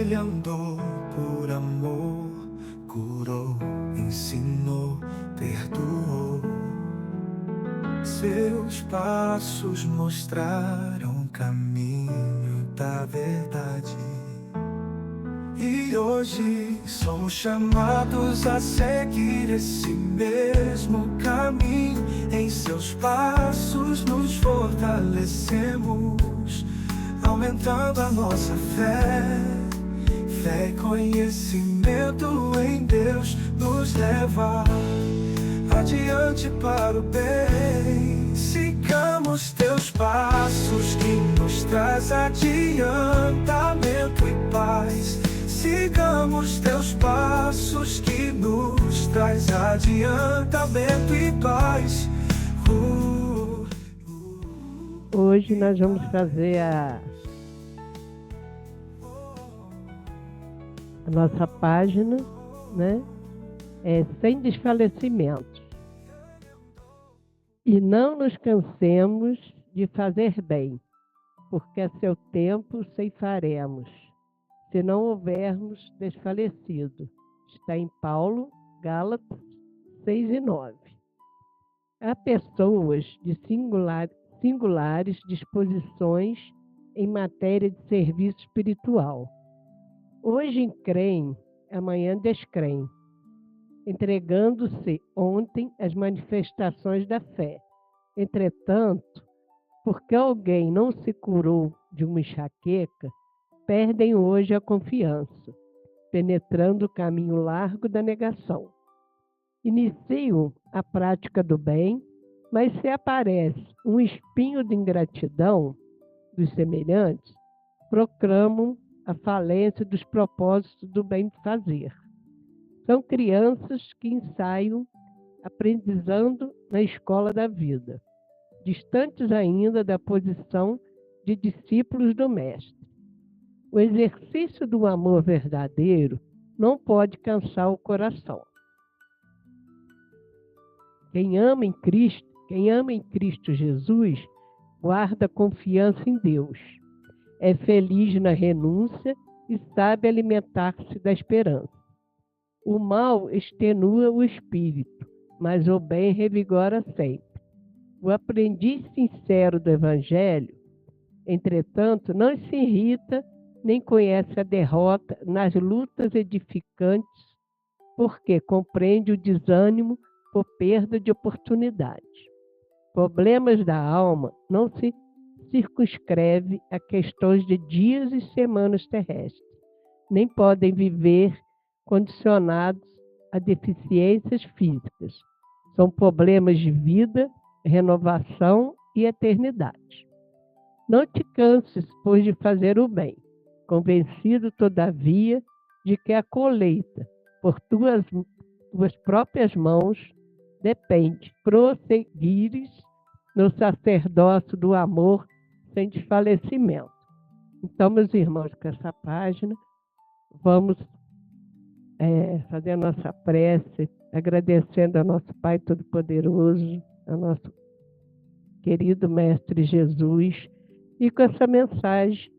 ele andou por amor, curou, ensinou, perdoou. Seus passos mostraram o caminho da verdade. E hoje somos chamados a seguir esse mesmo caminho. Em seus passos nos fortalecemos, aumentando a nossa fé. Fé e conhecimento em Deus nos leva adiante para o bem. Sigamos teus passos que nos traz adiantamento e paz. Sigamos teus passos que nos traz adiantamento e paz. Hoje nós vamos fazer a nossa página, né? Sem desfalecimento. E não nos cansemos de fazer bem, porque a seu tempo ceifaremos, se não houvermos desfalecido. Está em Paulo, Gálatas 6:9. Há pessoas de singulares disposições em matéria de serviço espiritual. Hoje creem, amanhã descreem, entregando-se ontem às manifestações da fé. Entretanto, porque alguém não se curou de uma enxaqueca, perdem hoje a confiança, penetrando o caminho largo da negação. Iniciam a prática do bem, mas se aparece um espinho de ingratidão dos semelhantes, proclamam a falência dos propósitos do bem fazer. São crianças que ensaiam, aprendizando na escola da vida, distantes ainda da posição de discípulos do Mestre. O exercício do amor verdadeiro não pode cansar o coração. Quem ama em Cristo Jesus, guarda confiança em Deus. É feliz na renúncia e sabe alimentar-se da esperança. O mal extenua o espírito, mas o bem revigora sempre. O aprendiz sincero do Evangelho, entretanto, não se irrita nem conhece a derrota nas lutas edificantes, porque compreende o desânimo por perda de oportunidade. Problemas da alma não se circunscreve a questões de dias e semanas terrestres, nem podem viver condicionados a deficiências físicas. São problemas de vida, renovação e eternidade. Não te canses, pois, de fazer o bem, convencido, todavia, de que a colheita, por tuas próprias mãos, depende. Prosseguires no sacerdócio do amor sem desfalecimento. Então, meus irmãos, com essa página, vamos fazer a nossa prece, agradecendo ao nosso Pai Todo-Poderoso, ao nosso querido Mestre Jesus, e com essa mensagem,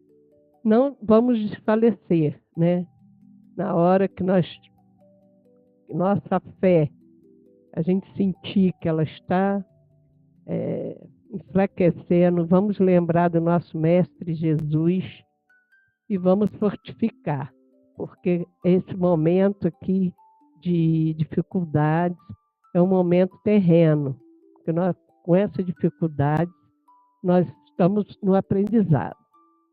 não vamos desfalecer, né? Na hora que nossa fé, a gente sentir que ela está enfraquecendo, vamos lembrar do nosso Mestre Jesus e vamos fortificar, porque esse momento aqui de dificuldades é um momento terreno, porque nós, com essa dificuldade, nós estamos no aprendizado.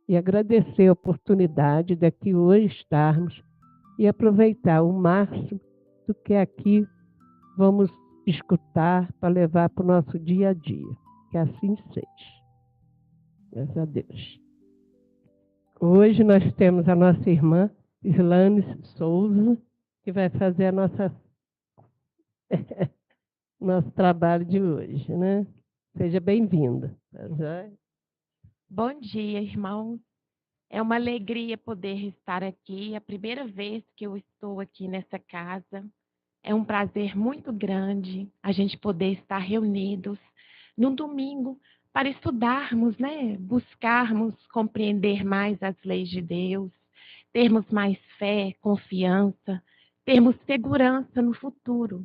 E agradecer a oportunidade de aqui hoje estarmos e aproveitar o máximo do que aqui vamos escutar para levar para o nosso dia a dia. Que assim seja. Graças a Deus. Hoje nós temos a nossa irmã Islane Souza, que vai fazer nosso trabalho de hoje, né? Seja bem-vinda. Bom dia, irmãos. É uma alegria poder estar aqui. É a primeira vez que eu estou aqui nessa casa. É um prazer muito grande a gente poder estar reunidos num domingo para estudarmos, né? Buscarmos compreender mais as leis de Deus, termos mais fé, confiança, termos segurança no futuro,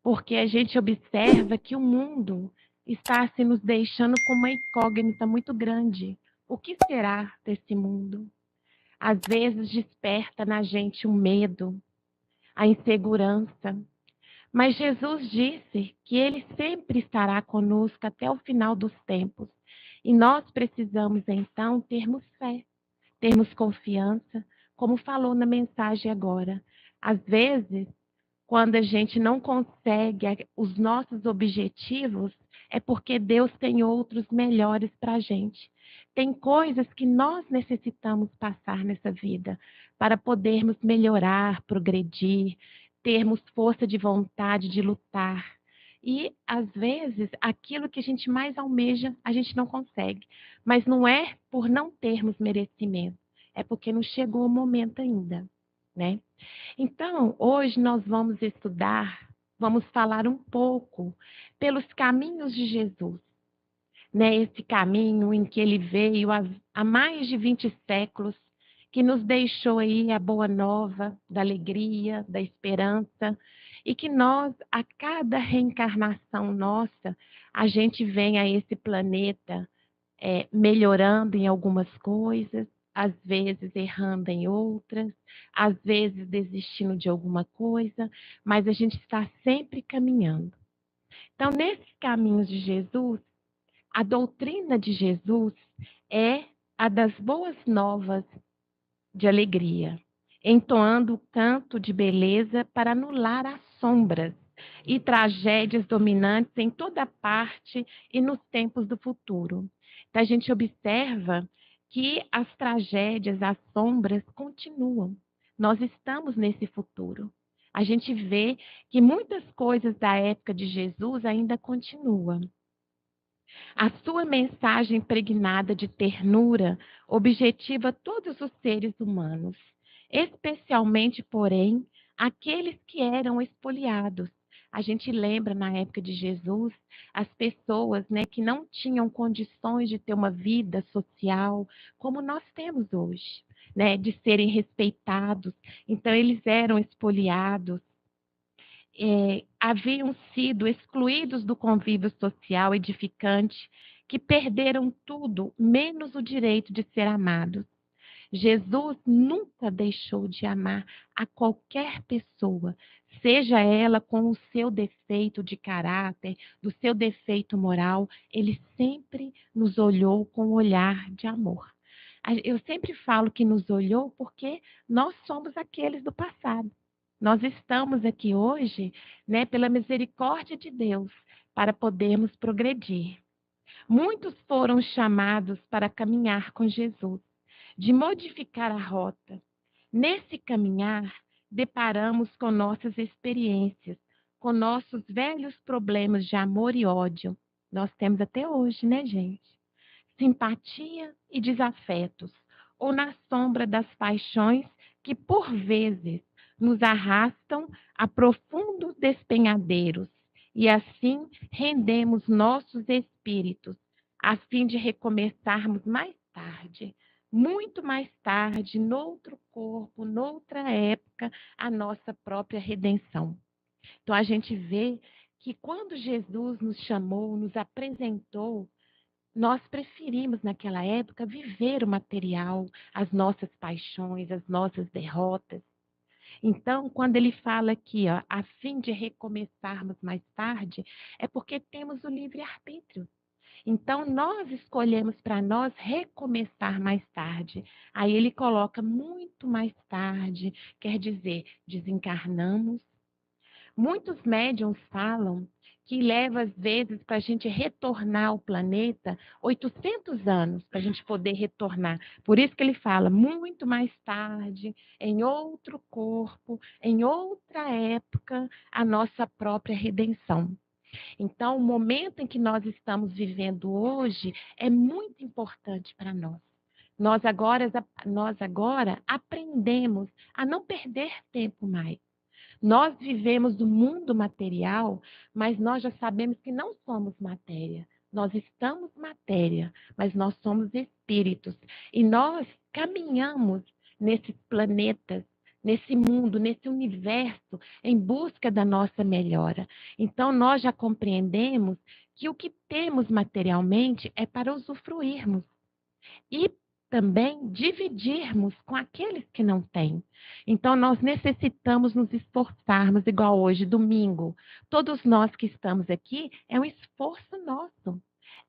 porque a gente observa que o mundo está se nos deixando com uma incógnita muito grande. O que será desse mundo? Às vezes desperta na gente o medo, a insegurança. Mas Jesus disse que Ele sempre estará conosco até o final dos tempos. E nós precisamos, então, termos fé, termos confiança, como falou na mensagem agora. Às vezes, quando a gente não consegue os nossos objetivos, é porque Deus tem outros melhores para a gente. Tem coisas que nós necessitamos passar nessa vida para podermos melhorar, progredir, termos força de vontade de lutar. E, às vezes, aquilo que a gente mais almeja, a gente não consegue. Mas não é por não termos merecimento, é porque não chegou o momento ainda, né? Então, hoje nós vamos estudar, vamos falar um pouco pelos caminhos de Jesus, né? Esse caminho em que ele veio há mais de 20 séculos, que nos deixou aí a boa nova da alegria, da esperança, e que nós, a cada reencarnação nossa, a gente vem a esse planeta melhorando em algumas coisas, às vezes errando em outras, às vezes desistindo de alguma coisa, mas a gente está sempre caminhando. Então, nesses caminhos de Jesus, a doutrina de Jesus é a das boas novas de alegria, entoando o canto de beleza para anular as sombras e tragédias dominantes em toda parte e nos tempos do futuro. Então, a gente observa que as tragédias, as sombras continuam. Nós estamos nesse futuro. A gente vê que muitas coisas da época de Jesus ainda continuam. A sua mensagem impregnada de ternura objetiva todos os seres humanos, especialmente, porém, aqueles que eram expoliados. A gente lembra, na época de Jesus, as pessoas, né, que não tinham condições de ter uma vida social como nós temos hoje, né, de serem respeitados. Então, eles eram expoliados, haviam sido excluídos do convívio social edificante, que perderam tudo, menos o direito de ser amados. Jesus nunca deixou de amar a qualquer pessoa, seja ela com o seu defeito de caráter, do seu defeito moral, ele sempre nos olhou com um olhar de amor. Eu sempre falo que nos olhou porque nós somos aqueles do passado. Nós estamos aqui hoje, né, pela misericórdia de Deus, para podermos progredir. Muitos foram chamados para caminhar com Jesus, de modificar a rota. Nesse caminhar, deparamos com nossas experiências, com nossos velhos problemas de amor e ódio. Nós temos até hoje, né, gente? Simpatia e desafetos, ou na sombra das paixões que, por vezes, nos arrastam a profundos despenhadeiros, e assim rendemos nossos espíritos, a fim de recomeçarmos mais tarde, muito mais tarde, noutro corpo, noutra época, a nossa própria redenção. Então, a gente vê que quando Jesus nos chamou, nos apresentou, nós preferimos, naquela época, viver o material, as nossas paixões, as nossas derrotas. Então, quando ele fala aqui, ó, a fim de recomeçarmos mais tarde, é porque temos o livre-arbítrio. Então, nós escolhemos para nós recomeçar mais tarde. Aí ele coloca muito mais tarde, quer dizer, desencarnamos. Muitos médiums falam que leva, às vezes, para a gente retornar ao planeta 800 anos para a gente poder retornar. Por isso que ele fala muito mais tarde, em outro corpo, em outra época, a nossa própria redenção. Então, o momento em que nós estamos vivendo hoje é muito importante para nós. Nós agora aprendemos a não perder tempo mais. Nós vivemos do mundo material, mas nós já sabemos que não somos matéria. Nós estamos matéria, mas nós somos espíritos. E nós caminhamos nesses planetas, nesse mundo, nesse universo, em busca da nossa melhora. Então, nós já compreendemos que o que temos materialmente é para usufruirmos e também dividirmos com aqueles que não têm. Então, nós necessitamos nos esforçarmos, igual hoje, domingo. Todos nós que estamos aqui, é um esforço nosso.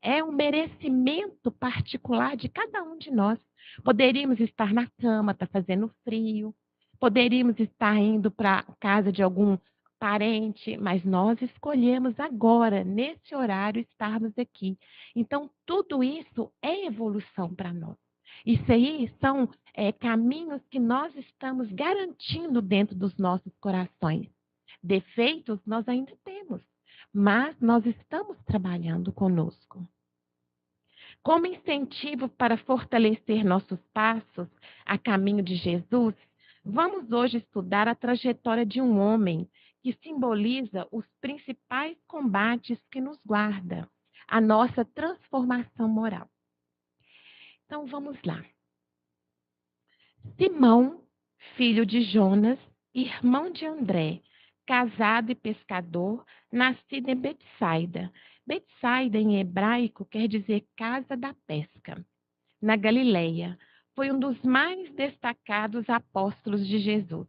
É um merecimento particular de cada um de nós. Poderíamos estar na cama, está fazendo frio. Poderíamos estar indo para a casa de algum parente, mas nós escolhemos agora, nesse horário, estarmos aqui. Então, tudo isso é evolução para nós. Isso aí são caminhos que nós estamos garantindo dentro dos nossos corações. Defeitos nós ainda temos, mas nós estamos trabalhando conosco. Como incentivo para fortalecer nossos passos a caminho de Jesus, vamos hoje estudar a trajetória de um homem que simboliza os principais combates que nos guarda, a nossa transformação moral. Então, vamos lá. Simão, filho de Jonas, irmão de André, casado e pescador, nascido em Betsaida. Betsaida, em hebraico, quer dizer casa da pesca. Na Galileia, foi um dos mais destacados apóstolos de Jesus.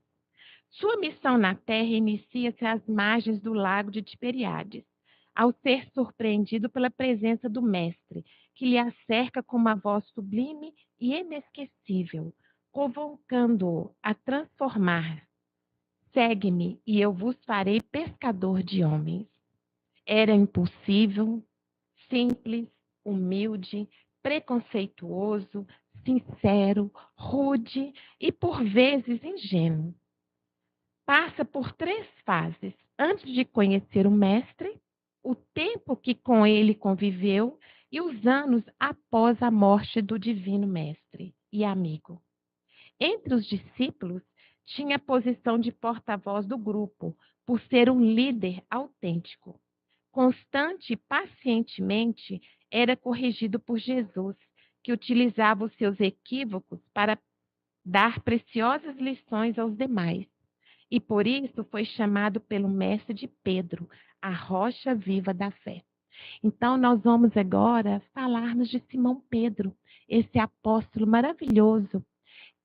Sua missão na terra inicia-se às margens do lago de Tiberíades, ao ser surpreendido pela presença do Mestre, que lhe acerca com uma voz sublime e inesquecível, convocando-o a transformar. Segue-me e eu vos farei pescador de homens. Era impossível, simples, humilde, preconceituoso, sincero, rude e, por vezes, ingênuo. Passa por 3 fases antes de conhecer o Mestre, o tempo que com ele conviveu e os anos após a morte do Divino Mestre e amigo. Entre os discípulos, tinha a posição de porta-voz do grupo, por ser um líder autêntico. Constante e pacientemente era corrigido por Jesus, que utilizava os seus equívocos para dar preciosas lições aos demais. E por isso foi chamado pelo mestre de Pedro, a rocha viva da fé. Então, nós vamos agora falarmos de Simão Pedro, esse apóstolo maravilhoso,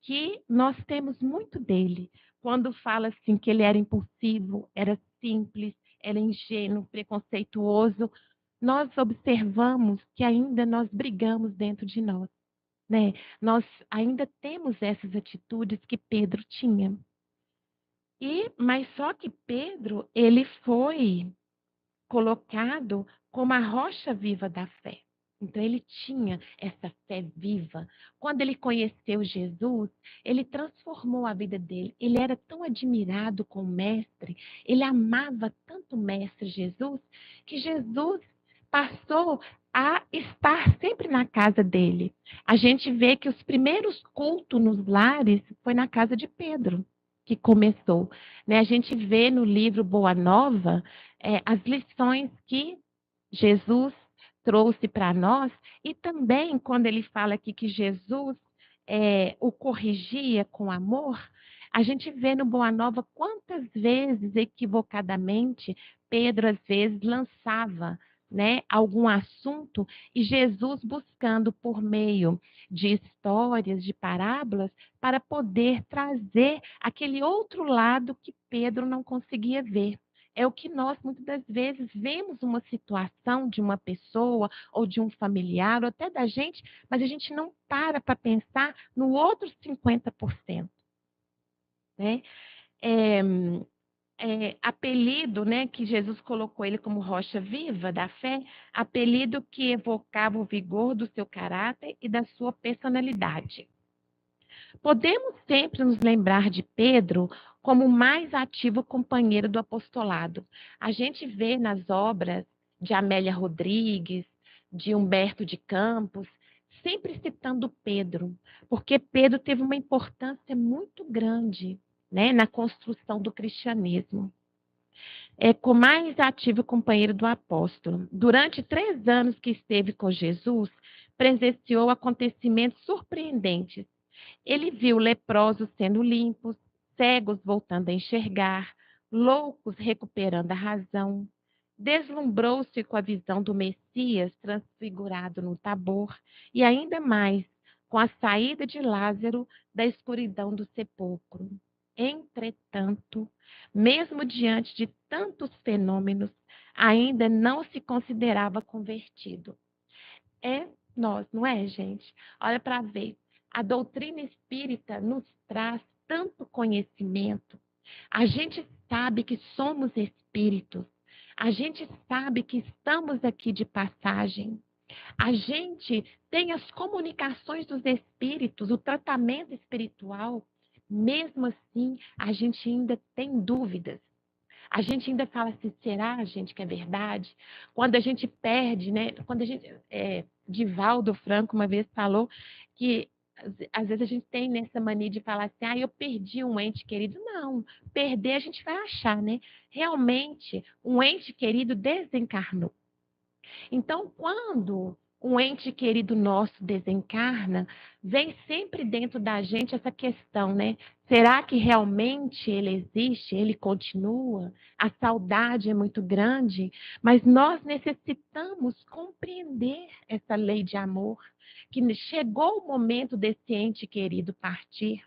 que nós temos muito dele. Quando fala assim que ele era impulsivo, era simples, era ingênuo, preconceituoso, nós observamos que ainda nós brigamos dentro de nós, né? Nós ainda temos essas atitudes que Pedro tinha. Mas só que Pedro, ele foi colocado como a rocha viva da fé. Então, ele tinha essa fé viva. Quando ele conheceu Jesus, ele transformou a vida dele. Ele era tão admirado com o Mestre, ele amava tanto o Mestre Jesus, que Jesus passou a estar sempre na casa dele. A gente vê que os primeiros cultos nos lares foi na casa de Pedro que começou. Né? A gente vê no livro Boa Nova as lições que Jesus trouxe para nós, e também quando ele fala aqui que Jesus o corrigia com amor, a gente vê no Boa Nova quantas vezes, equivocadamente, Pedro às vezes lançava, né, algum assunto, e Jesus buscando por meio de histórias, de parábolas, para poder trazer aquele outro lado que Pedro não conseguia ver. É o que nós, muitas das vezes, vemos uma situação de uma pessoa, ou de um familiar, ou até da gente, mas a gente não para pensar no outro 50%. Né? Apelido, né, que Jesus colocou ele como rocha viva da fé, apelido que evocava o vigor do seu caráter e da sua personalidade. Podemos sempre nos lembrar de Pedro como o mais ativo companheiro do apostolado. A gente vê nas obras de Amélia Rodrigues, de Humberto de Campos, sempre citando Pedro, porque Pedro teve uma importância muito grande, né, na construção do cristianismo. Como mais ativo companheiro do apóstolo. Durante 3 anos que esteve com Jesus, presenciou acontecimentos surpreendentes Ele viu leprosos sendo limpos, cegos voltando a enxergar, loucos recuperando a razão. Deslumbrou-se com a visão do Messias transfigurado no Tabor e ainda mais com a saída de Lázaro da escuridão do sepulcro. Entretanto, mesmo diante de tantos fenômenos, ainda não se considerava convertido. É nós, não é, gente? Olha para ver. A doutrina espírita nos traz tanto conhecimento. A gente sabe que somos espíritos. A gente sabe que estamos aqui de passagem. A gente tem as comunicações dos espíritos, o tratamento espiritual. Mesmo assim, a gente ainda tem dúvidas. A gente ainda fala assim, será, gente, que é verdade? Quando a gente perde, né? Quando a gente. Divaldo Franco uma vez falou que às vezes a gente tem nessa mania de falar assim, eu perdi um ente querido. Não, perder a gente vai achar, né? Realmente, um ente querido desencarnou. Então, quando um ente querido nosso desencarna, vem sempre dentro da gente essa questão, né? Será que realmente ele existe? Ele continua? A saudade é muito grande, mas nós necessitamos compreender essa lei de amor, que chegou o momento desse ente querido partir.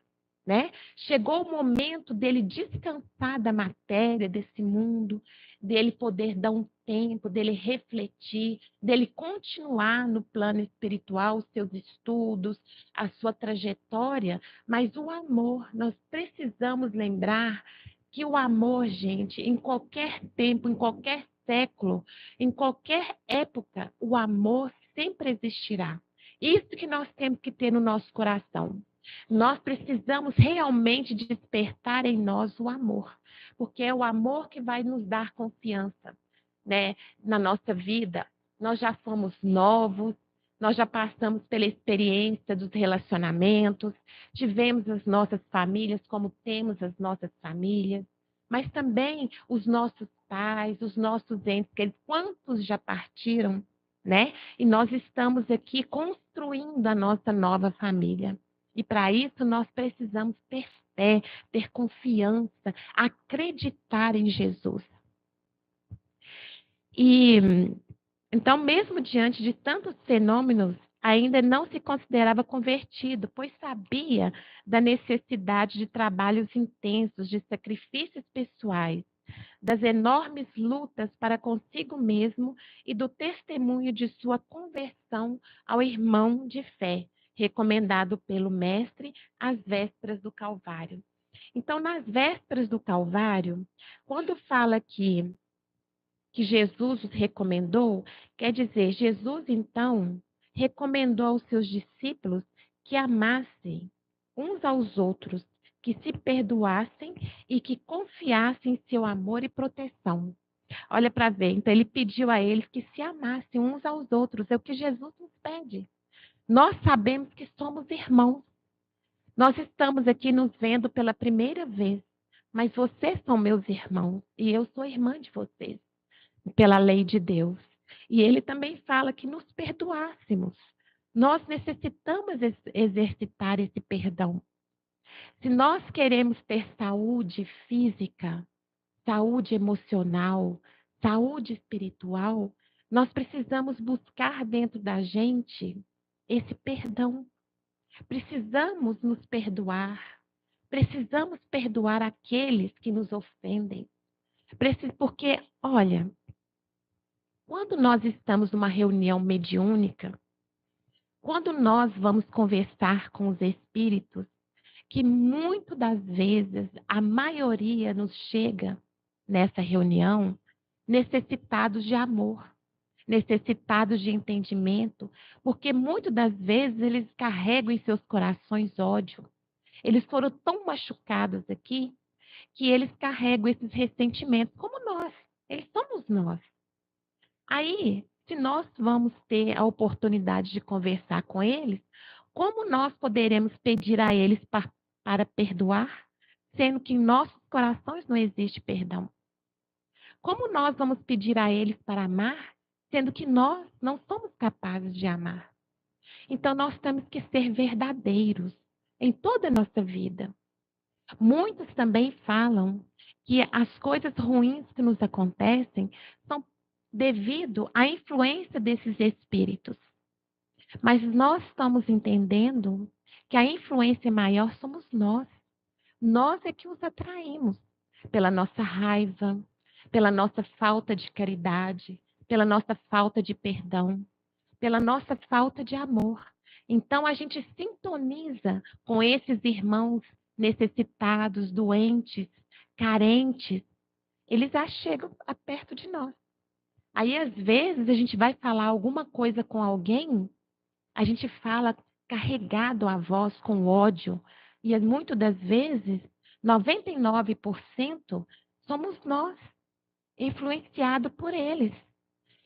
Né? Chegou o momento dele descansar da matéria, desse mundo, dele poder dar um tempo, dele refletir, dele continuar no plano espiritual os seus estudos, a sua trajetória, mas o amor, nós precisamos lembrar que o amor, gente, em qualquer tempo, em qualquer século, em qualquer época, o amor sempre existirá. Isso que nós temos que ter no nosso coração. Nós precisamos realmente despertar em nós o amor, porque é o amor que vai nos dar confiança, né, na nossa vida. Nós já somos novos, nós já passamos pela experiência dos relacionamentos, tivemos as nossas famílias como temos as nossas famílias, mas também os nossos pais, os nossos entes, quantos já partiram, né? E nós estamos aqui construindo a nossa nova família. E para isso nós precisamos ter fé, ter confiança, acreditar em Jesus. E então, mesmo diante de tantos fenômenos, ainda não se considerava convertido, pois sabia da necessidade de trabalhos intensos, de sacrifícios pessoais, das enormes lutas para consigo mesmo e do testemunho de sua conversão ao irmão de fé, recomendado pelo Mestre às vésperas do Calvário. Então, nas vésperas do Calvário, quando fala que Jesus os recomendou, quer dizer, Jesus, então, recomendou aos seus discípulos que amassem uns aos outros, que se perdoassem e que confiassem em seu amor e proteção. Olha para ver, então ele pediu a eles que se amassem uns aos outros, é o que Jesus nos pede. Nós sabemos que somos irmãos. Nós estamos aqui nos vendo pela primeira vez, mas vocês são meus irmãos e eu sou irmã de vocês, pela lei de Deus. E ele também fala que nos perdoássemos. Nós necessitamos exercitar esse perdão. Se nós queremos ter saúde física, saúde emocional, saúde espiritual, nós precisamos buscar dentro da gente esse perdão. Precisamos nos perdoar. Precisamos perdoar aqueles que nos ofendem. Porque, olha, quando nós estamos numa reunião mediúnica, quando nós vamos conversar com os espíritos, que muitas das vezes a maioria nos chega nessa reunião necessitados de amor, necessitados de entendimento, porque muitas das vezes eles carregam em seus corações ódio. Eles foram tão machucados aqui que eles carregam esses ressentimentos, como nós. Eles somos nós. Aí, se nós vamos ter a oportunidade de conversar com eles, como nós poderemos pedir a eles para perdoar, sendo que em nossos corações não existe perdão? Como nós vamos pedir a eles para amar, sendo que nós não somos capazes de amar? Então, nós temos que ser verdadeiros. em toda a nossa vida. Muitos também falam que as coisas ruins que nos acontecem são devido à influência desses espíritos. Mas nós estamos entendendo que a influência maior somos nós. Nós é que os atraímos pela nossa raiva, pela nossa falta de caridade, pela nossa falta de perdão, pela nossa falta de amor. Então a gente sintoniza com esses irmãos necessitados, doentes, carentes. Eles já chegam perto de nós. Aí, às vezes, a gente vai falar alguma coisa com alguém, a gente fala carregado a voz com ódio. E muitas das vezes, 99% somos nós, influenciados por eles.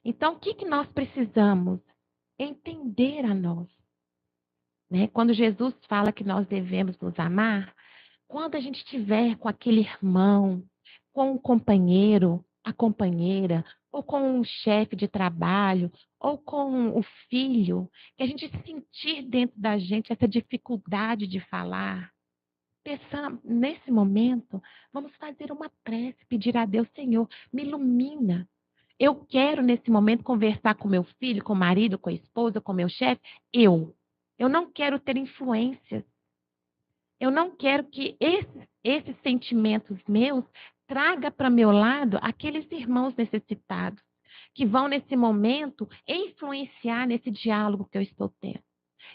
Então, o que nós precisamos? Entender a nós. Né? Quando Jesus fala que nós devemos nos amar, quando a gente estiver com aquele irmão, com o companheiro, a companheira, ou com um chefe de trabalho, ou com o filho, que a gente sentir dentro da gente essa dificuldade de falar, pensar nesse momento, vamos fazer uma prece, pedir a Deus, Senhor, me ilumina. Eu quero, nesse momento, conversar com meu filho, com o marido, com a esposa, com o meu chefe. Eu não quero ter influências. Eu não quero que esses sentimentos meus traga para meu lado aqueles irmãos necessitados, que vão, nesse momento, influenciar nesse diálogo que eu estou tendo.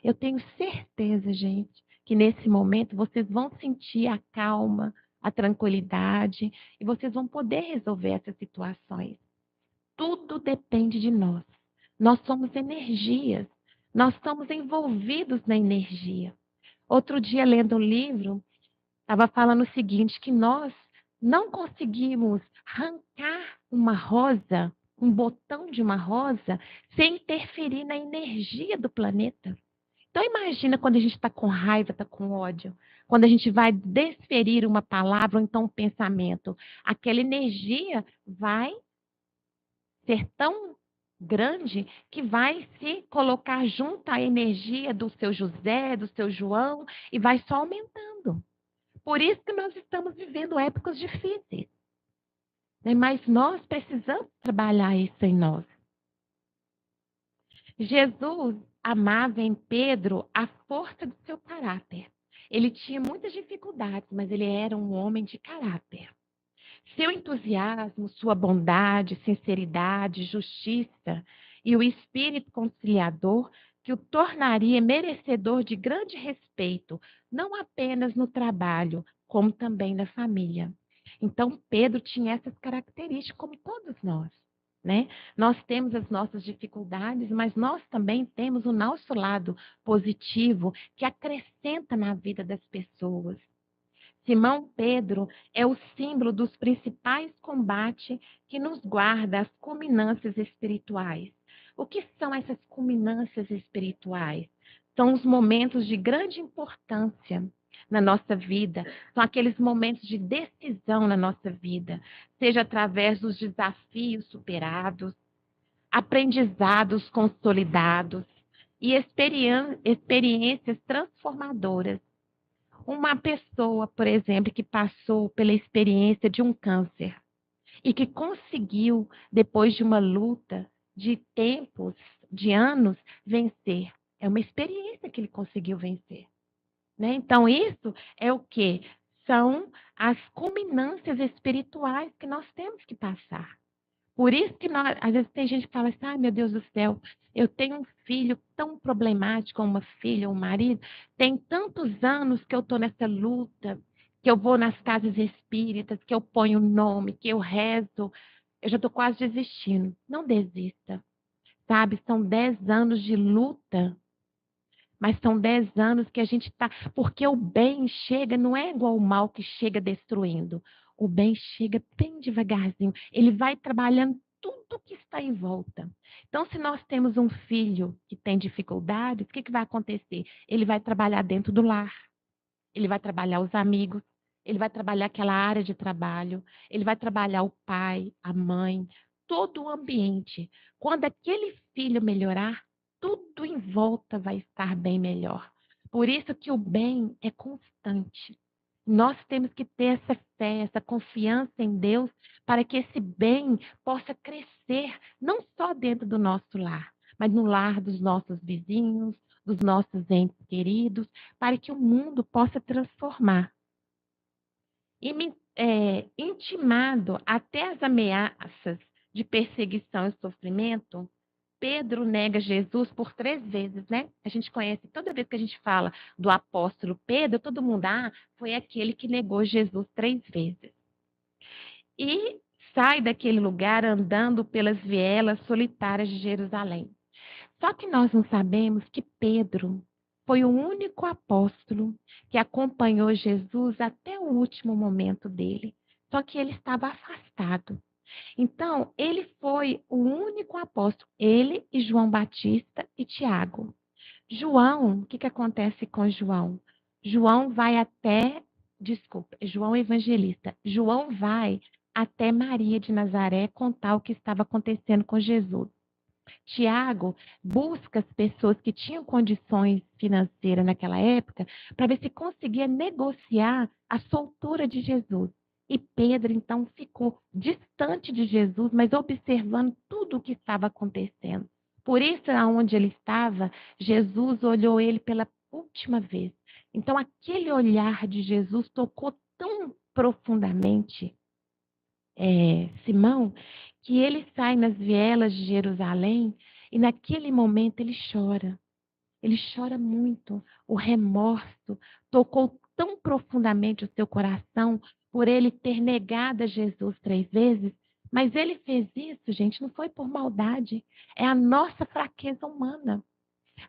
Eu tenho certeza, gente, que nesse momento vocês vão sentir a calma, a tranquilidade, e vocês vão poder resolver essas situações. Tudo depende de nós. Nós somos energias. Nós estamos envolvidos na energia. Outro dia, lendo um livro, estava falando o seguinte, que nós não conseguimos arrancar uma rosa, um botão de uma rosa, sem interferir na energia do planeta. Então, imagina quando a gente está com raiva, está com ódio. Quando a gente vai desferir uma palavra ou então um pensamento, aquela energia vai ser tão grande que vai se colocar junto à energia do seu José, do seu João, e vai só aumentando. Por isso que nós estamos vivendo épocas difíceis. Né? Mas nós precisamos trabalhar isso em nós. Jesus amava em Pedro a força do seu caráter. Ele tinha muitas dificuldades, mas ele era um homem de caráter. Seu entusiasmo, sua bondade, sinceridade, justiça e o espírito conciliador que o tornaria merecedor de grande respeito, não apenas no trabalho, como também na família. Então, Pedro tinha essas características, como todos nós. Né? Nós temos as nossas dificuldades, mas nós também temos o nosso lado positivo que acrescenta na vida das pessoas. Simão Pedro é o símbolo dos principais combates que nos guarda as culminâncias espirituais. O que são essas culminâncias espirituais? São os momentos de grande importância na nossa vida, são aqueles momentos de decisão na nossa vida, seja através dos desafios superados, aprendizados consolidados e experiências transformadoras. Uma pessoa, por exemplo, que passou pela experiência de um câncer e que conseguiu, depois de uma luta de tempos, de anos, vencer. É uma experiência que ele conseguiu vencer. Né? Então, isso é o quê? São as culminâncias espirituais que nós temos que passar. Por isso que nós, às vezes tem gente que fala assim, ai meu Deus do céu, eu tenho um filho tão problemático, uma filha, um marido, tem tantos anos que eu estou nessa luta, que eu vou nas casas espíritas, que eu ponho o nome, que eu rezo, eu já estou quase desistindo. Não desista, sabe? São 10 anos de luta, mas são 10 anos que a gente está... Porque o bem chega, não é igual o mal que chega destruindo. O bem chega bem devagarzinho. Ele vai trabalhando tudo que está em volta. Então, se nós temos um filho que tem dificuldades, o que vai acontecer? Ele vai trabalhar dentro do lar. Ele vai trabalhar os amigos. Ele vai trabalhar aquela área de trabalho. Ele vai trabalhar o pai, a mãe, todo o ambiente. Quando aquele filho melhorar, tudo em volta vai estar bem melhor. Por isso que o bem é constante. Nós temos que ter essa fé, essa confiança em Deus, para que esse bem possa crescer, não só dentro do nosso lar, mas no lar dos nossos vizinhos, dos nossos entes queridos, para que o mundo possa transformar. E intimado até as ameaças de perseguição e sofrimento, Pedro nega Jesus por 3 vezes, né? A gente conhece, toda vez que a gente fala do apóstolo Pedro, todo mundo, foi aquele que negou Jesus 3 vezes. E sai daquele lugar andando pelas vielas solitárias de Jerusalém. Só que nós não sabemos que Pedro foi o único apóstolo que acompanhou Jesus até o último momento dele. Só que ele estava afastado. Então, ele foi o único apóstolo, ele e João Batista e Tiago. João, o que acontece com João? João vai até, desculpa, João Evangelista. João vai até Maria de Nazaré contar o que estava acontecendo com Jesus. Tiago busca as pessoas que tinham condições financeiras naquela época para ver se conseguia negociar a soltura de Jesus. E Pedro, então, ficou distante de Jesus, mas observando tudo o que estava acontecendo. Por isso, aonde ele estava, Jesus olhou ele pela última vez. Então, aquele olhar de Jesus tocou tão profundamente Simão, que ele sai nas vielas de Jerusalém e naquele momento ele chora. Ele chora muito. O remorso tocou tão profundamente o seu coração por ele ter negado a Jesus 3 vezes. Mas ele fez isso, gente, não foi por maldade. É a nossa fraqueza humana.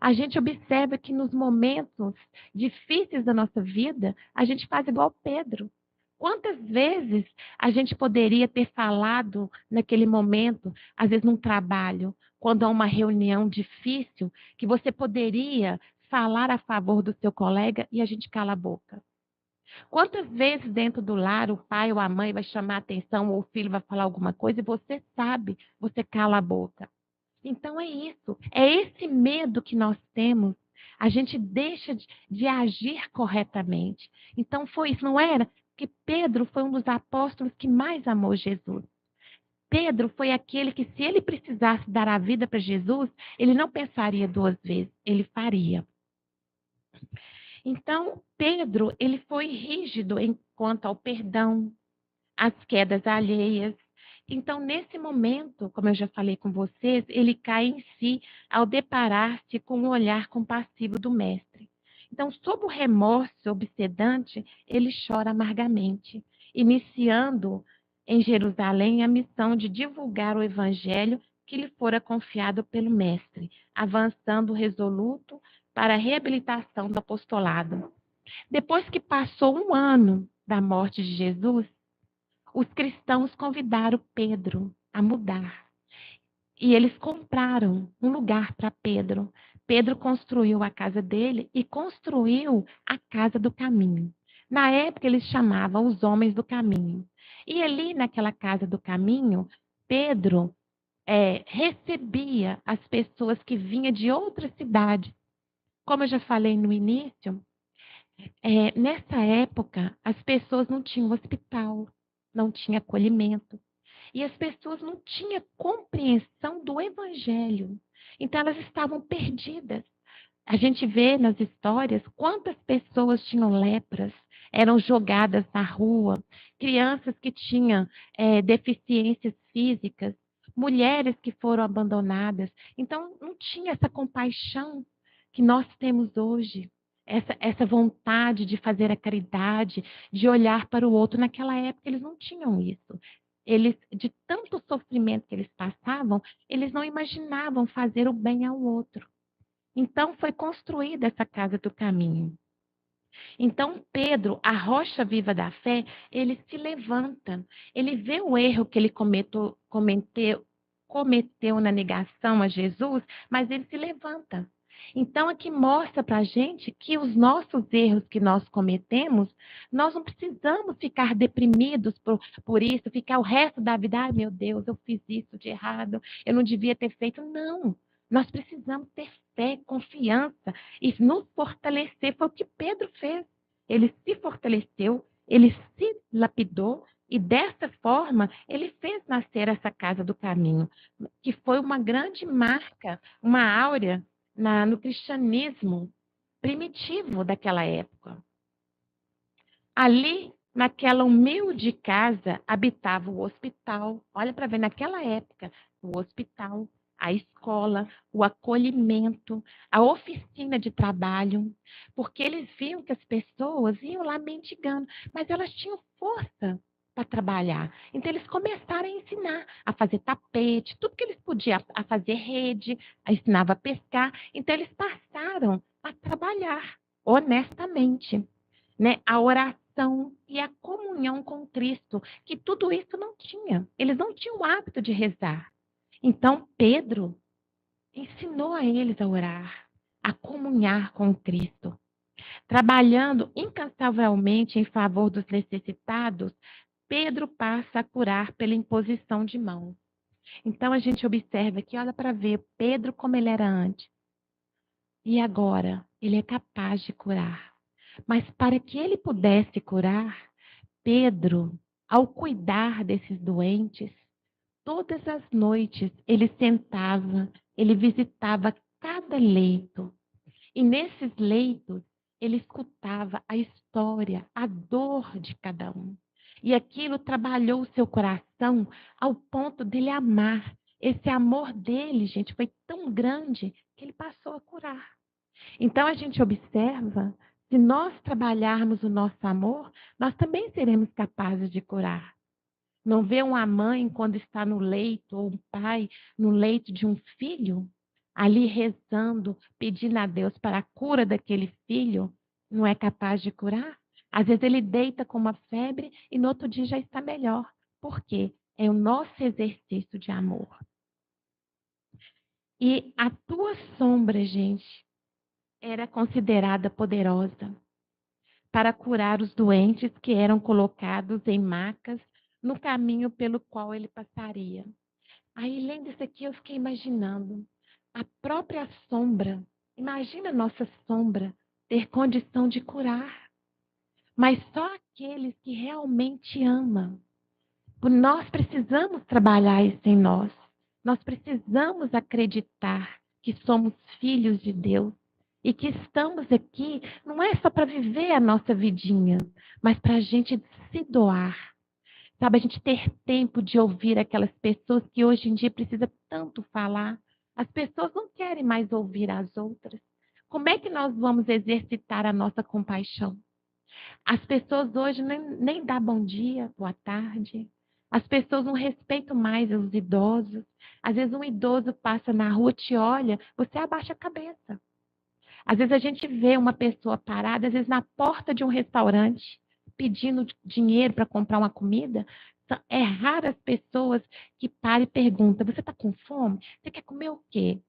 A gente observa que nos momentos difíceis da nossa vida, a gente faz igual Pedro. Quantas vezes a gente poderia ter falado naquele momento, às vezes num trabalho, quando há uma reunião difícil, que você poderia falar a favor do seu colega e a gente cala a boca? Quantas vezes dentro do lar o pai ou a mãe vai chamar a atenção ou o filho vai falar alguma coisa e você sabe, você cala a boca? Então é isso, é esse medo que nós temos. A gente deixa de agir corretamente. Então foi isso, não era? Que Pedro foi um dos apóstolos que mais amou Jesus. Pedro foi aquele que, se ele precisasse dar a vida para Jesus, ele não pensaria 2 vezes, ele faria. Então, Pedro, ele foi rígido em quanto ao perdão, às quedas alheias. Então, nesse momento, como eu já falei com vocês, ele cai em si ao deparar-se com o olhar compassivo do mestre. Então, sob o remorso obsedante, ele chora amargamente, iniciando em Jerusalém a missão de divulgar o evangelho que lhe fora confiado pelo mestre, avançando resoluto para a reabilitação do apostolado. Depois que passou 1 ano da morte de Jesus, os cristãos convidaram Pedro a mudar. E eles compraram um lugar para Pedro. Pedro construiu a casa dele e construiu a casa do caminho. Na época, eles chamavam os homens do caminho. E ali, naquela casa do caminho, Pedro recebia as pessoas que vinham de outras cidades. Como eu já falei no início, nessa época, as pessoas não tinham hospital, não tinha acolhimento. E as pessoas não tinham compreensão do evangelho. Então, elas estavam perdidas. A gente vê nas histórias quantas pessoas tinham lepras, eram jogadas na rua, crianças que tinham deficiências físicas, mulheres que foram abandonadas. Então, não tinha essa compaixão que nós temos hoje, essa vontade de fazer a caridade, de olhar para o outro. Naquela época, eles não tinham isso. Eles, de tanto sofrimento que eles passavam, eles não imaginavam fazer o bem ao outro. Então foi construída essa casa do caminho. Então Pedro, a rocha viva da fé, ele se levanta, ele vê o erro que ele cometeu na negação a Jesus, mas ele se levanta. Então, aqui mostra para a gente que os nossos erros que nós cometemos, nós não precisamos ficar deprimidos por isso, ficar o resto da vida, ai meu Deus, eu fiz isso de errado, eu não devia ter feito. Não. Nós precisamos ter fé, confiança e nos fortalecer. Foi o que Pedro fez. Ele se fortaleceu, ele se lapidou e dessa forma ele fez nascer essa casa do caminho, que foi uma grande marca, uma áurea no cristianismo primitivo daquela época. Ali, naquela humilde casa, habitava o hospital. Olha para ver, naquela época, o hospital, a escola, o acolhimento, a oficina de trabalho, porque eles viam que as pessoas iam lá mendigando, mas elas tinham força para trabalhar. Então, eles começaram a ensinar a fazer tapete, tudo que eles podiam, a fazer rede, ensinava a pescar. Então, eles passaram a trabalhar honestamente, né? A oração e a comunhão com Cristo, que tudo isso não tinha. Eles não tinham o hábito de rezar. Então, Pedro ensinou a eles a orar, a comunhar com Cristo. Trabalhando incansavelmente em favor dos necessitados, Pedro passa a curar pela imposição de mãos. Então, a gente observa aqui, olha para ver Pedro como ele era antes. E agora, ele é capaz de curar. Mas para que ele pudesse curar, Pedro, ao cuidar desses doentes, todas as noites ele sentava, ele visitava cada leito. E nesses leitos, ele escutava a história, a dor de cada um. E aquilo trabalhou o seu coração ao ponto dele amar. Esse amor dele, gente, foi tão grande que ele passou a curar. Então a gente observa, se nós trabalharmos o nosso amor, nós também seremos capazes de curar. Não vê uma mãe quando está no leito, ou um pai no leito de um filho, ali rezando, pedindo a Deus para a cura daquele filho, não é capaz de curar? Às vezes ele deita com uma febre e no outro dia já está melhor. Por quê? É o nosso exercício de amor. E a tua sombra, gente, era considerada poderosa para curar os doentes que eram colocados em macas no caminho pelo qual ele passaria. Aí, lendo isso aqui, eu fiquei imaginando a própria sombra. Imagina a nossa sombra ter condição de curar. Mas só aqueles que realmente amam. Nós precisamos trabalhar isso em nós. Nós precisamos acreditar que somos filhos de Deus e que estamos aqui não é só para viver a nossa vidinha, mas para a gente se doar. Sabe, a gente ter tempo de ouvir aquelas pessoas que hoje em dia precisa tanto falar. As pessoas não querem mais ouvir as outras. Como é que nós vamos exercitar a nossa compaixão? As pessoas hoje nem dão bom dia, boa tarde. As pessoas não respeitam mais os idosos. Às vezes um idoso passa na rua, te olha, você abaixa a cabeça. Às vezes a gente vê uma pessoa parada, às vezes na porta de um restaurante, pedindo dinheiro para comprar uma comida. É raro as pessoas que param e perguntam, você está com fome? Você quer comer o quê?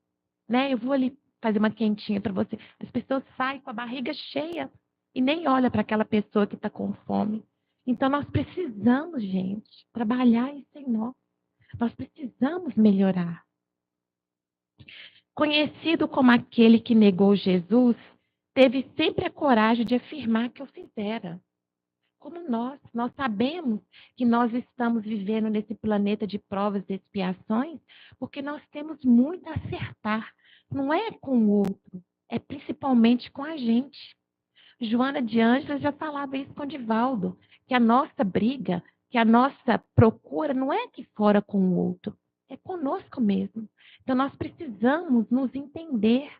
Né? Eu vou ali fazer uma quentinha para você. As pessoas saem com a barriga cheia e nem olham para aquela pessoa que está com fome. Então, nós precisamos, gente, trabalhar isso em nós. Nós precisamos melhorar. Conhecido como aquele que negou Jesus, teve sempre a coragem de afirmar que o fizera. Como nós sabemos que nós estamos vivendo nesse planeta de provas e expiações, porque nós temos muito a acertar. Não é com o outro, é principalmente com a gente. Joana de Ângeles já falava isso com Divaldo, que a nossa briga, que a nossa procura não é aqui fora com o outro, é conosco mesmo. Então nós precisamos nos entender,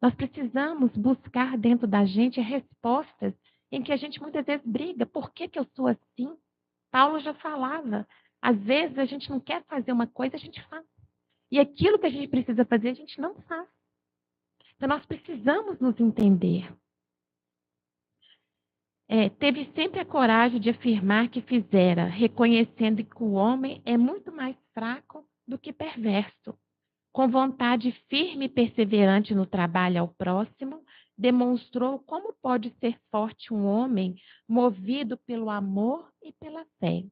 nós precisamos buscar dentro da gente respostas em que a gente muitas vezes briga. Por que eu sou assim? Paulo já falava. Às vezes a gente não quer fazer uma coisa, a gente faz. E aquilo que a gente precisa fazer, a gente não faz. Então nós precisamos nos entender. Teve sempre a coragem de afirmar que fizera, reconhecendo que o homem é muito mais fraco do que perverso. Com vontade firme e perseverante no trabalho ao próximo, demonstrou como pode ser forte um homem movido pelo amor e pela fé.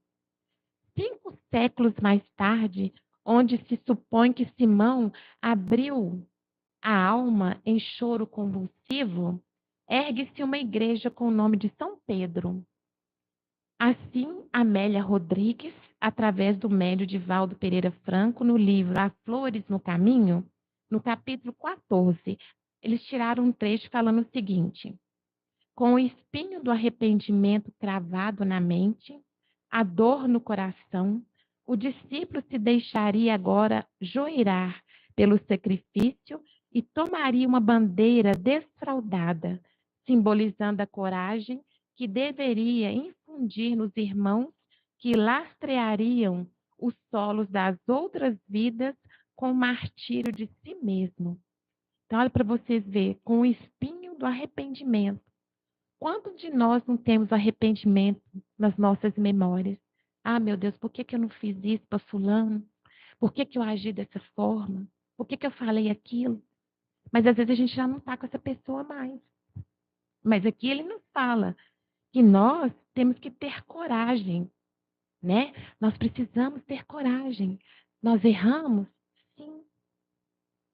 5 séculos mais tarde, onde se supõe que Simão abriu a alma em choro convulsivo, ergue-se uma igreja com o nome de São Pedro. Assim, Amélia Rodrigues, através do médio Divaldo Pereira Franco, no livro Há Flores no Caminho, no capítulo 14, eles tiraram um trecho falando o seguinte: com o espinho do arrependimento cravado na mente, a dor no coração, o discípulo se deixaria agora joirar pelo sacrifício e tomaria uma bandeira desfraldada, simbolizando a coragem que deveria infundir nos irmãos que lastreariam os solos das outras vidas com o martírio de si mesmo. Então, olha para vocês verem, com o espinho do arrependimento. Quantos de nós não temos arrependimento nas nossas memórias? Ah, meu Deus, por que que eu não fiz isso para fulano? Por que que eu agi dessa forma? Por que que eu falei aquilo? Mas às vezes a gente já não está com essa pessoa mais. Mas aqui ele nos fala que nós temos que ter coragem, né? Nós precisamos ter coragem. Nós erramos? Sim.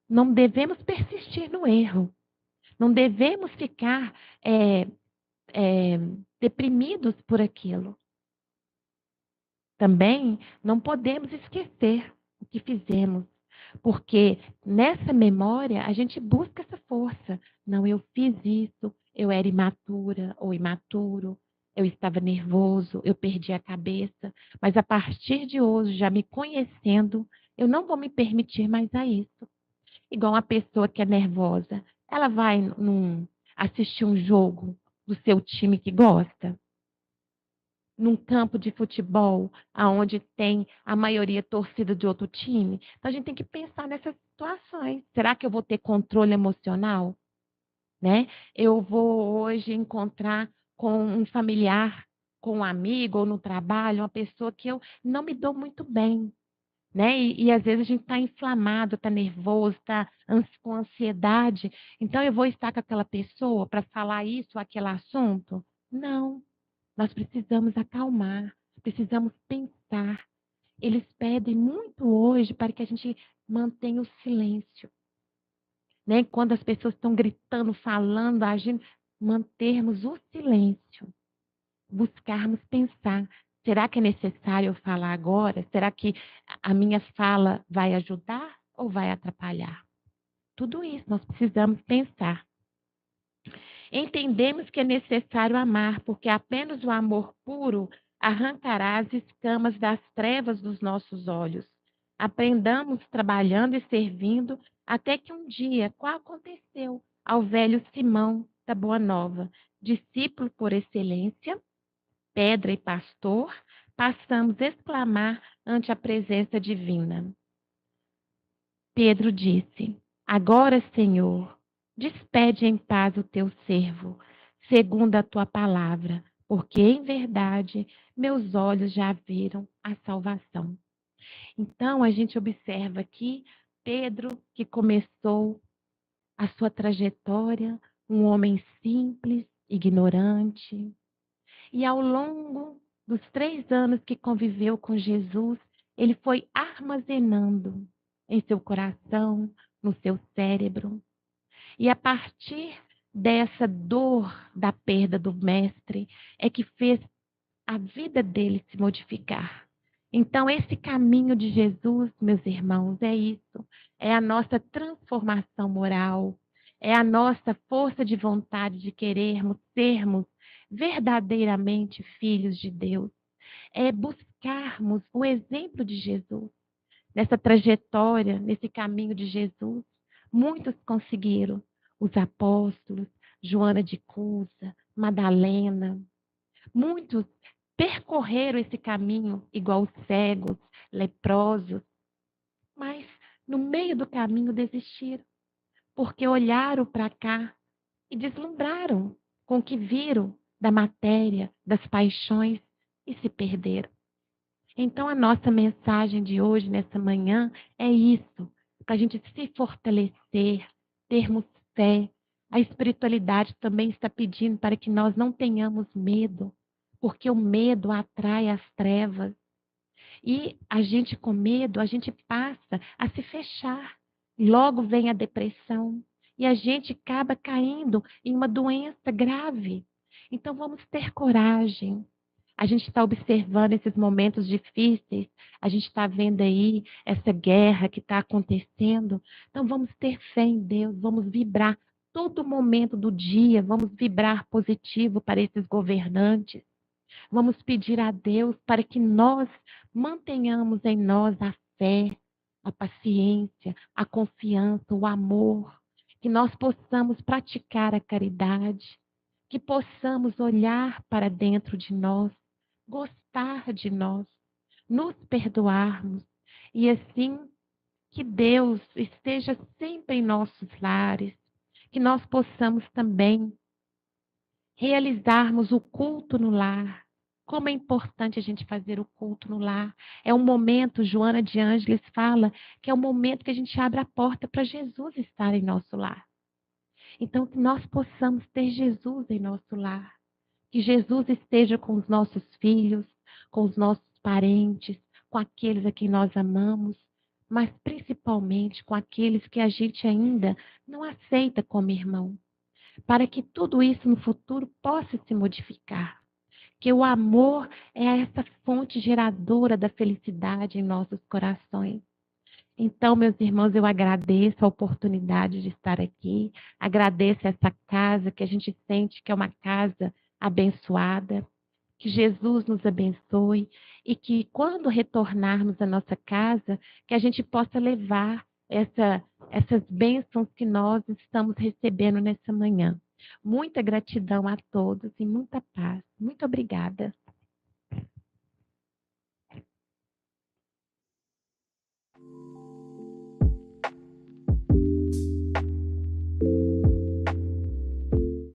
Não devemos persistir no erro. Não devemos ficar deprimidos por aquilo. Também não podemos esquecer o que fizemos, porque nessa memória a gente busca essa força. Não, eu fiz isso, eu era imatura ou imaturo, eu estava nervoso, eu perdi a cabeça, mas a partir de hoje, já me conhecendo, eu não vou me permitir mais a isso. Igual uma pessoa que é nervosa, ela vai assistir um jogo do seu time que gosta? Num campo de futebol, aonde tem a maioria torcida de outro time. Então, a gente tem que pensar nessas situações. Será que eu vou ter controle emocional? Né? Eu vou hoje encontrar com um familiar, com um amigo ou no trabalho, uma pessoa que eu não me dou muito bem. Né? E às vezes a gente está inflamado, está nervoso, está com ansiedade. Então, eu vou estar com aquela pessoa para falar isso, aquele assunto? Não. Nós precisamos acalmar, precisamos pensar. Eles pedem muito hoje para que a gente mantenha o silêncio. Né? Quando as pessoas estão gritando, falando, agindo, mantermos o silêncio. Buscarmos pensar. Será que é necessário eu falar agora? Será que a minha fala vai ajudar ou vai atrapalhar? Tudo isso nós precisamos pensar. Entendemos que é necessário amar, porque apenas o amor puro arrancará as escamas das trevas dos nossos olhos. Aprendamos trabalhando e servindo, até que um dia, qual aconteceu ao velho Simão da Boa Nova, discípulo por excelência, pedra e pastor, passamos a exclamar ante a presença divina. Pedro disse: agora, Senhor, despede em paz o teu servo, segundo a tua palavra, porque em verdade meus olhos já viram a salvação. Então, a gente observa aqui Pedro, que começou a sua trajetória, um homem simples, ignorante, e ao longo dos 3 anos que conviveu com Jesus, ele foi armazenando em seu coração, no seu cérebro. E a partir dessa dor da perda do mestre, é que fez a vida dele se modificar. Então, esse caminho de Jesus, meus irmãos, é isso. É a nossa transformação moral, é a nossa força de vontade de querermos sermos verdadeiramente filhos de Deus. É buscarmos o exemplo de Jesus. Nessa trajetória, nesse caminho de Jesus, muitos conseguiram. Os apóstolos, Joana de Cusa, Madalena, muitos percorreram esse caminho igual os cegos, leprosos, mas no meio do caminho desistiram, porque olharam para cá e deslumbraram com o que viram da matéria, das paixões e se perderam. Então, a nossa mensagem de hoje, nessa manhã, é isso: para a gente se fortalecer, termos fé. A espiritualidade também está pedindo para que nós não tenhamos medo, porque o medo atrai as trevas. E a gente, com medo, a gente passa a se fechar. logo vem a depressão e a gente acaba caindo em uma doença grave. Então vamos ter coragem. A gente está observando esses momentos difíceis, a gente está vendo aí essa guerra que está acontecendo. Então vamos ter fé em Deus, vamos vibrar todo momento do dia, vamos vibrar positivo para esses governantes. Vamos pedir a Deus para que nós mantenhamos em nós a fé, a paciência, a confiança, o amor, que nós possamos praticar a caridade, que possamos olhar para dentro de nós, gostar de nós, nos perdoarmos e assim que Deus esteja sempre em nossos lares, que nós possamos também realizarmos o culto no lar. Como é importante a gente fazer o culto no lar. É um momento, Joana de Ângeles fala, que é o momento que a gente abre a porta para Jesus estar em nosso lar. Então, que nós possamos ter Jesus em nosso lar. Que Jesus esteja com os nossos filhos, com os nossos parentes, com aqueles a quem nós amamos, mas principalmente com aqueles que a gente ainda não aceita como irmão. Para que tudo isso no futuro possa se modificar. Que o amor é essa fonte geradora da felicidade em nossos corações. Então, meus irmãos, eu agradeço a oportunidade de estar aqui, agradeço essa casa que a gente sente que é uma casa abençoada, que Jesus nos abençoe e que quando retornarmos à nossa casa, que a gente possa levar essas bênçãos que nós estamos recebendo nessa manhã. Muita gratidão a todos e muita paz. Muito obrigada.